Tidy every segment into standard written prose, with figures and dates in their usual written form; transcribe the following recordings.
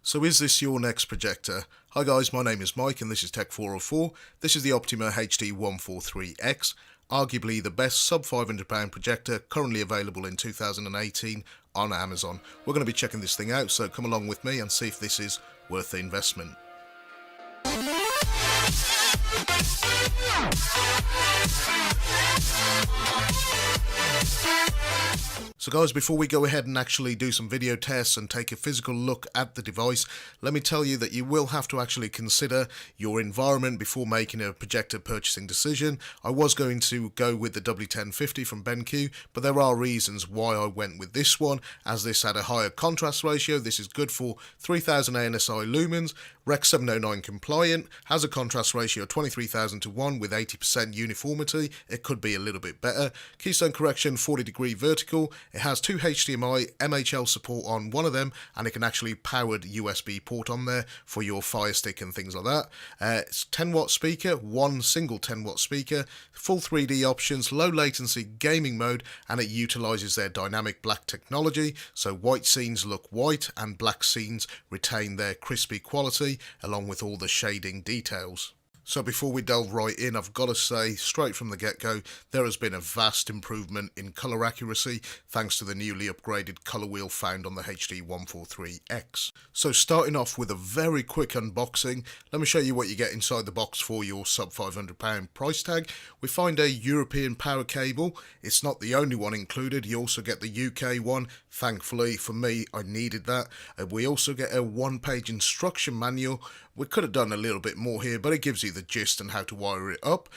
So is this your next projector? Hi guys, my name is Mike and this is Tech404. This is the Optoma HD143X, arguably the best sub £500 projector currently available in 2018 on Amazon. We're going to be checking this thing out, so come along with me and see if this is worth the investment. So guys, before we go ahead and actually do some video tests and take a physical look at the device, let me tell you that you will have to actually consider your environment before making a projector purchasing decision. I was going to go with the W1050 from BenQ, but there are reasons why I went with this one, as this had a higher contrast ratio. This is good for 3000 ANSI lumens, Rec 709 compliant, has a contrast ratio of 23,000 to 1 with 80% uniformity. It could be a little bit better. Keystone correction 40-degree vertical. It has two HDMI, MHL support on one of them, and it can actually powered USB port on there for your Fire Stick and things like that. It's 10-watt speaker, one single 10-watt speaker, full 3D options, low latency gaming mode, and it utilizes their dynamic black technology, so white scenes look white and black scenes retain their crispy quality along with all the shading details. So before we delve right in, I've got to say, straight from the get-go, there has been a vast improvement in colour accuracy thanks to the newly upgraded colour wheel found on the HD143X. So starting off with a very quick unboxing, let me show you what you get inside the box for your sub £500 price tag. We find a European power cable. It's not the only one included, you also get the UK one. Thankfully for me, I needed that. We also get a one-page instruction manual. We could have done a little bit more here, but it gives you the gist and how to wire it up.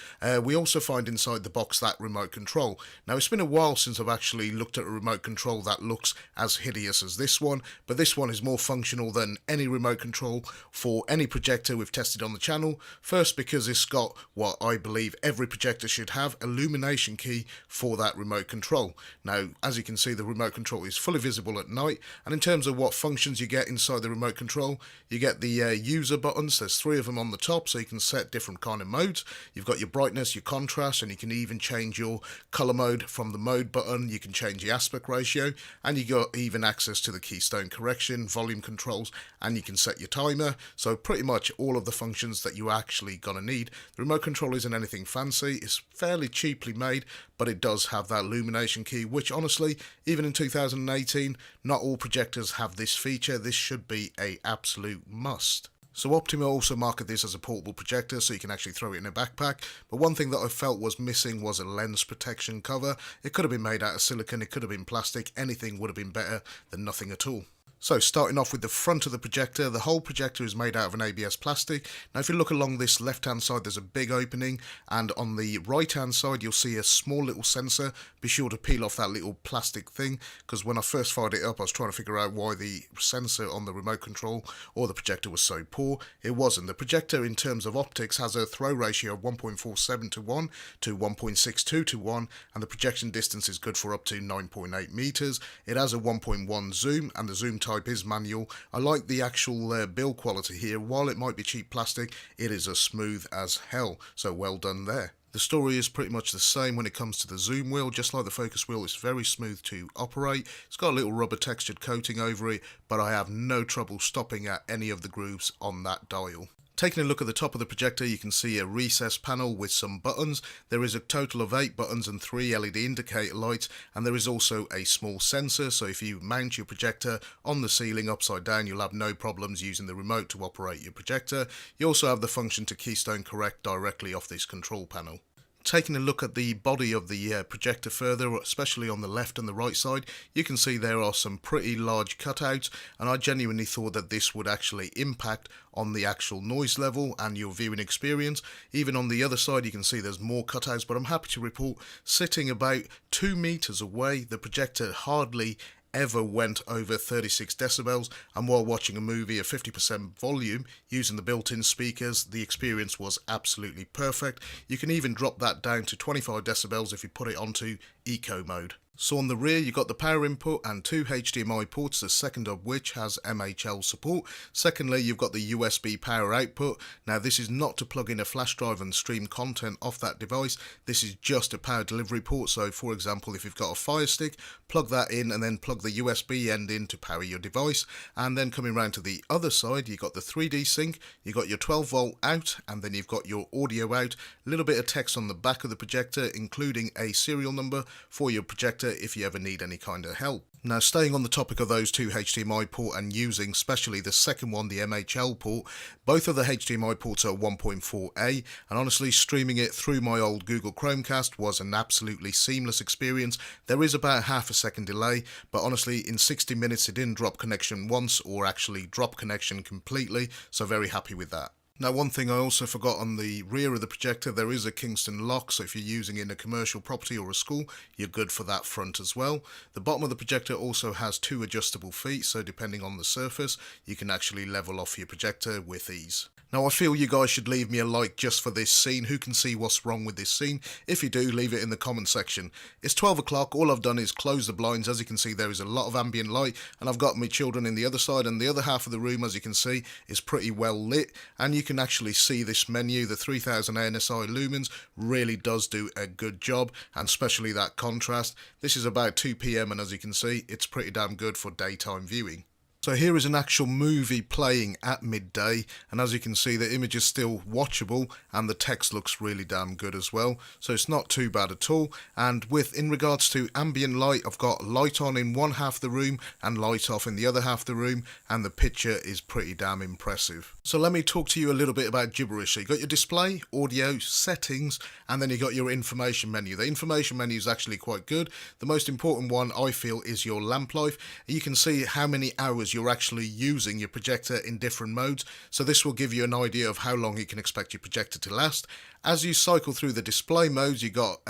We also find inside the box that remote control. Now, it's been a while since I've actually looked at a remote control that looks as hideous as this one, but this one is more functional than any remote control for any projector we've tested on the channel. First, because it's got what I believe every projector should have, illumination key for that remote control. Now, as you can see, the remote control is fully visible at night, and in terms of what functions you get inside the remote control, you get the user buttons. There's 3 of them on the top, so you can set different kind of modes. You've got your brightness, your contrast, and you can even change your color mode from the mode button. You can change the aspect ratio, and you got even access to the keystone correction, volume controls, and you can set your timer. So pretty much all of the functions that you actually gonna need. The remote control isn't anything fancy. It's fairly cheaply made, but it does have that illumination key, which honestly, even in 2018, not all projectors have this feature. This should be an absolute must. So Optoma also market this as a portable projector, so you can actually throw it in a backpack, but one thing that I felt was missing was a lens protection cover. It could have been made out of silicone, it could have been plastic, anything would have been better than nothing at all. So starting off with the front of the projector, the whole projector is made out of an ABS plastic. Now if you look along this left hand side, there's a big opening, and on the right hand side you'll see a small little sensor. Be sure to peel off that little plastic thing, because when I first fired it up I was trying to figure out why the sensor on the remote control or the projector was so poor. It wasn't. The projector in terms of optics has a throw ratio of 1.47 to 1 to 1.62 to 1, and the projection distance is good for up to 9.8 meters. It has a 1.1 zoom, and the zoom type is manual. I like the actual build quality here. While it might be cheap plastic, it is as smooth as hell, so well done there. The story is pretty much the same when it comes to the zoom wheel. Just like the focus wheel, it's very smooth to operate. It's got a little rubber textured coating over it, but I have no trouble stopping at any of the grooves on that dial. Taking a look at the top of the projector, you can see a recess panel with some buttons. There is a total of 8 buttons and 3 LED indicator lights, and there is also a small sensor, so if you mount your projector on the ceiling upside down, you'll have no problems using the remote to operate your projector. You also have the function to keystone correct directly off this control panel. Taking a look at the body of the projector further, especially on the left and the right side, you can see there are some pretty large cutouts, and I genuinely thought that this would actually impact on the actual noise level and your viewing experience. Even on the other side you can see there's more cutouts, but I'm happy to report, sitting about 2 meters away, the projector hardly ever went over 36 decibels, and while watching a movie at 50% volume using the built-in speakers, the experience was absolutely perfect. You can even drop that down to 25 decibels if you put it onto eco mode. So on the rear you got the power input and two HDMI ports, the second of which has MHL support. Secondly, you've got the USB power output. Now this is not to plug in a flash drive and stream content off that device. This is just a power delivery port. So for example, if you've got a Fire Stick, plug that in and then plug the USB end in to power your device. And then coming around to the other side, you've got the 3D sync, you've got your 12 volt out, and then you've got your audio out. A little bit of text on the back of the projector, including a serial number for your projector if you ever need any kind of help. Now, staying on the topic of those two HDMI port and using especially the second one, the MHL port, both of the HDMI ports are 1.4A, and honestly streaming it through my old Google Chromecast was an absolutely seamless experience. There is about half a second delay, but honestly in 60 minutes it didn't drop connection once or actually drop connection completely, so very happy with that. Now, one thing I also forgot, on the rear of the projector there is a Kingston lock, so if you're using it in a commercial property or a school, you're good for that front as well. The bottom of the projector also has two adjustable feet, so depending on the surface you can actually level off your projector with ease. Now, I feel you guys should leave me a like just for this scene. Who can see what's wrong with this scene? If you do, leave it in the comment section. It's 12 o'clock, all I've done is close the blinds. As you can see, there is a lot of ambient light, and I've got my children in the other side, and the other half of the room, as you can see, is pretty well lit, and you can actually see this menu. The 3000 ANSI lumens really does do a good job, and especially that contrast. This is about 2 PM, and as you can see, it's pretty damn good for daytime viewing. So here is an actual movie playing at midday, and as you can see the image is still watchable and the text looks really damn good as well, so it's not too bad at all. And in regards to ambient light, I've got light on in one half of the room and light off in the other half of the room, and the picture is pretty damn impressive. So let me talk to you a little bit about gibberish. So you got your display, audio, settings, and then you got your information menu. The information menu is actually quite good. The most important one I feel is your lamp life. You can see how many hours you're actually using your projector in different modes, so this will give you an idea of how long you can expect your projector to last. As you cycle through the display modes, you got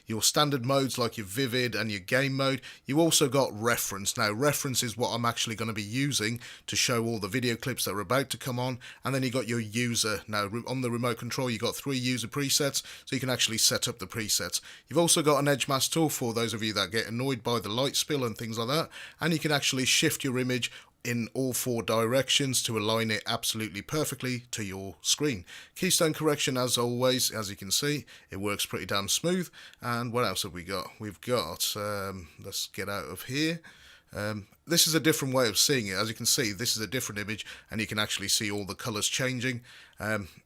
your standard modes like your vivid and your game mode. You also got reference. Now reference is what I'm actually going to be using to show all the video clips that are about to come on, and then you got your user. Now on the remote control you got 3 user presets, so you can actually set up the presets. You've also got an edge mask tool for those of you that get annoyed by the light spill and things like that, and you can actually shift your image in all 4 directions to align it absolutely perfectly to your screen. Keystone correction, as always, as you can see, it works pretty damn smooth. And what else have we got? We've got, let's get out of here. This is a different way of seeing it. As you can see, this is a different image and you can actually see all the colors changing.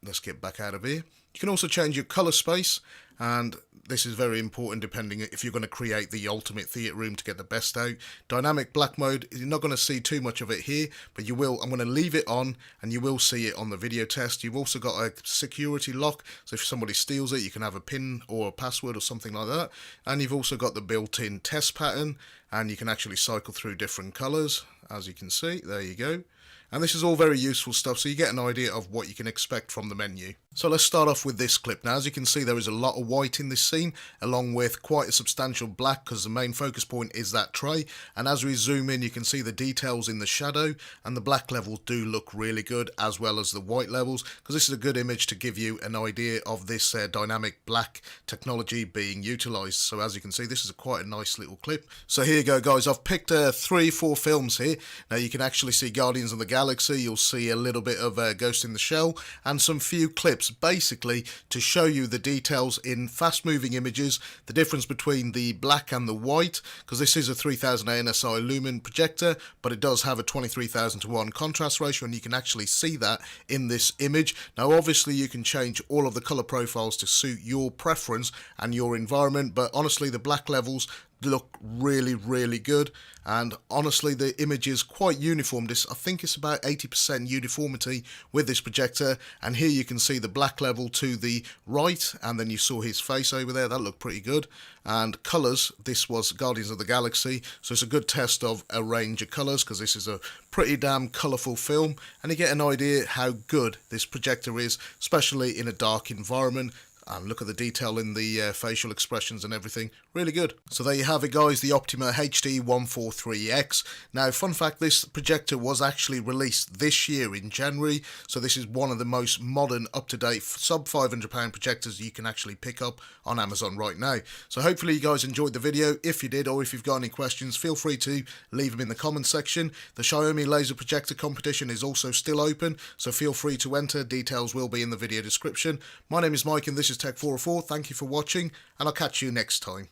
Let's get back out of here. You can also change your color space, and this is very important depending if you're going to create the ultimate theatre room to get the best out. Dynamic black mode, you're not going to see too much of it here, but you will. I'm going to leave it on and you will see it on the video test. You've also got a security lock, so if somebody steals it you can have a pin or a password or something like that. And you've also got the built-in test pattern, and you can actually cycle through different colours, as you can see. There you go. And this is all very useful stuff, so you get an idea of what you can expect from the menu. So let's start off with this clip. Now, as you can see, there is a lot of white in this scene, along with quite a substantial black, because the main focus point is that tray. And as we zoom in, you can see the details in the shadow, and the black levels do look really good, as well as the white levels, because this is a good image to give you an idea of this dynamic black technology being utilised. So as you can see, this is quite a nice little clip. So here you go, guys. I've picked 3-4 films here. Now, you can actually see Guardians of the Galaxy, you'll see a little bit of Ghost in the Shell, and some few clips basically to show you the details in fast moving images, the difference between the black and the white, because this is a 3000 ANSI lumen projector, but it does have a 23,000:1 contrast ratio, and you can actually see that in this image. Now obviously you can change all of the color profiles to suit your preference and your environment, but honestly the black levels look really good, and honestly the image is quite uniform. I think it's about 80% uniformity with this projector, and here you can see the black level to the right, and then you saw his face over there. That looked pretty good. And colours, this was Guardians of the Galaxy, so it's a good test of a range of colours, because this is a pretty damn colourful film, and you get an idea how good this projector is, especially in a dark environment. And look at the detail in the facial expressions and everything. Really good. So there you have it, guys, the Optoma HD143X. Now, fun fact, this projector was actually released this year in January. So this is one of the most modern, up-to-date, sub £500 projectors you can actually pick up on Amazon right now. So hopefully you guys enjoyed the video. If you did, or if you've got any questions, feel free to leave them in the comment section. The Xiaomi laser projector competition is also still open, so feel free to enter. Details will be in the video description. My name is Mike and this is Tech404. Thank you for watching, and I'll catch you next time.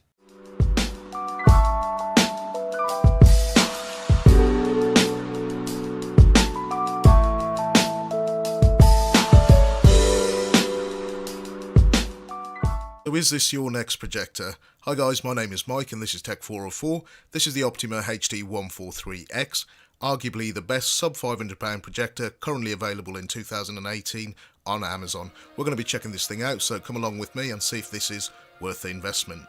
So is this your next projector? Hi guys, my name is Mike and this is Tech404. This is the Optoma HD143X, arguably the best sub £500 projector currently available in 2018 on Amazon. We're going to be checking this thing out, so come along with me and see if this is worth the investment.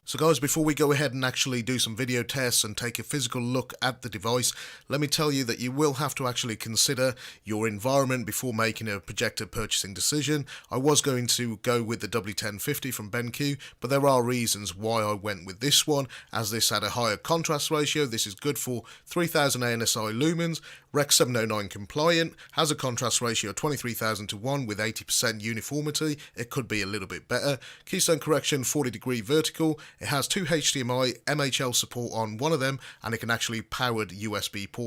So guys, before we go ahead and actually do some video tests and take a physical look at the device, let me tell you that you will have to actually consider your environment before making a projector purchasing decision. I was going to go with the W1050 from BenQ, but there are reasons why I went with this one, as this had a higher contrast ratio. This is good for 3000 ANSI lumens, Rec 709 compliant, has a contrast ratio of 23,000 to 1 with 80% uniformity. It could be a little bit better. Keystone correction 40° vertical. It has two HDMI, MHL support on one of them, and it can actually powered USB port.